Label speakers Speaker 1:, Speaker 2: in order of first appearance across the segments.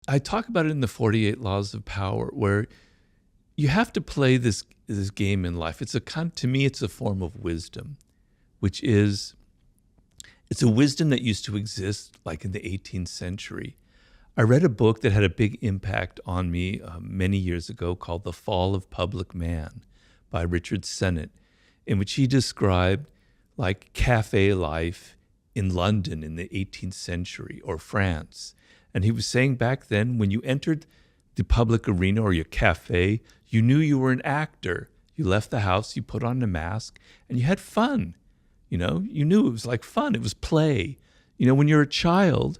Speaker 1: I talk about it in the 48 Laws of Power, where you have to play this game in life. To me, it's a form of wisdom, which is, it's a wisdom that used to exist like in the 18th century. I read a book that had a big impact on me many years ago called The Fall of Public Man by Richard Sennett, in which he described like cafe life in London in the 18th century or France. And he was saying back then, when you entered the public arena or your cafe, you knew you were an actor. You left the house, you put on a mask, and you had fun. You knew it was like fun. It was play. When you're a child,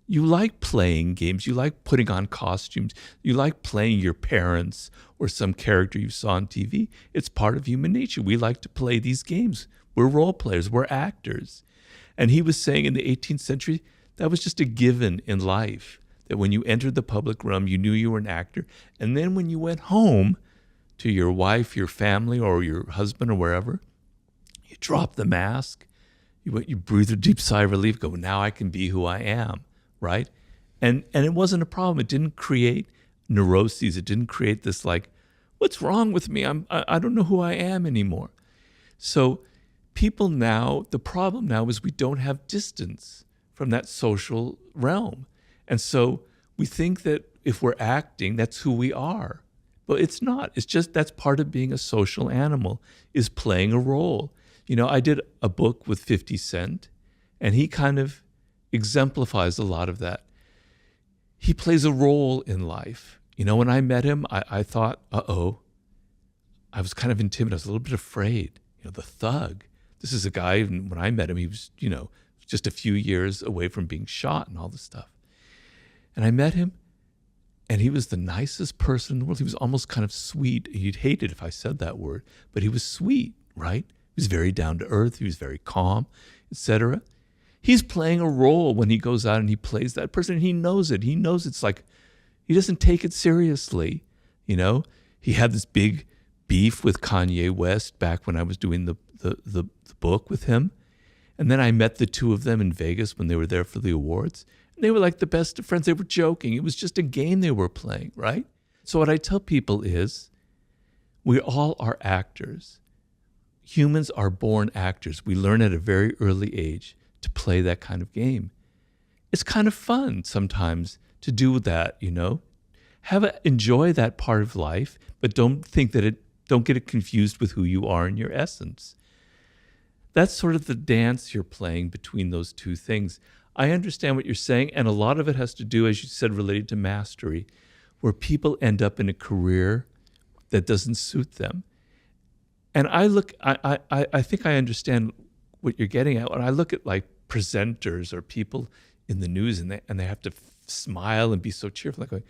Speaker 1: you like playing games. You like putting on costumes. You like playing your parents or some character you saw on TV. It's part of human nature. We like to play these games. We're role players. We're actors. And he was saying in the 18th century, that was just a given in life, that when you entered the public realm, you knew you were an actor. And then when you went home to your wife, your family, or your husband or wherever, you dropped the mask, you breathe a deep sigh of relief, go, now I can be who I am, right? And it wasn't a problem. It didn't create neuroses. It didn't create this like, what's wrong with me? I don't know who I am anymore. So people now, the problem now is we don't have distance from that social realm. And so we think that if we're acting, that's who we are. But it's not. It's just that's part of being a social animal, is playing a role. I did a book with 50 Cent, and he kind of exemplifies a lot of that. He plays a role in life. When I met him, I thought, I was kind of intimidated. I was a little bit afraid. The thug. This is a guy, and when I met him, he was, just a few years away from being shot and all this stuff. And I met him, and he was the nicest person in the world. He was almost kind of sweet. He'd hate it if I said that word, but he was sweet, right? He was very down to earth. He was very calm, etc. He's playing a role when he goes out and he plays that person. And he knows it. He knows it's like, he doesn't take it seriously. He had this big beef with Kanye West back when I was doing the book with him. And then I met the two of them in Vegas when they were there for the awards. And they were like the best of friends. They were joking. It was just a game they were playing, right? So what I tell people is, we all are actors. Humans are born actors. We learn at a very early age to play that kind of game. It's kind of fun sometimes to do that, enjoy that part of life, but don't get it confused with who you are in your essence. That's sort of the dance you're playing between those two things. I understand what you're saying, and a lot of it has to do, as you said, related to mastery, where people end up in a career that doesn't suit them. And I think I understand what you're getting at. When I look at like presenters or people in the news, and they have to smile and be so cheerful, like,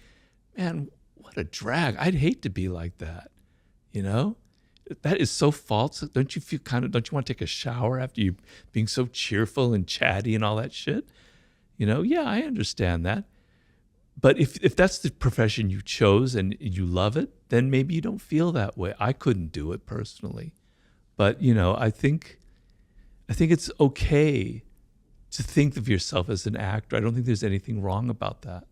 Speaker 1: man, what a drag. I'd hate to be like that, That is so false. Don't you want to take a shower after you being so cheerful and chatty and all that shit? Yeah, I understand that. But if that's the profession you chose and you love it, then maybe you don't feel that way. I couldn't do it personally. But, I think it's okay to think of yourself as an actor. I don't think there's anything wrong about that.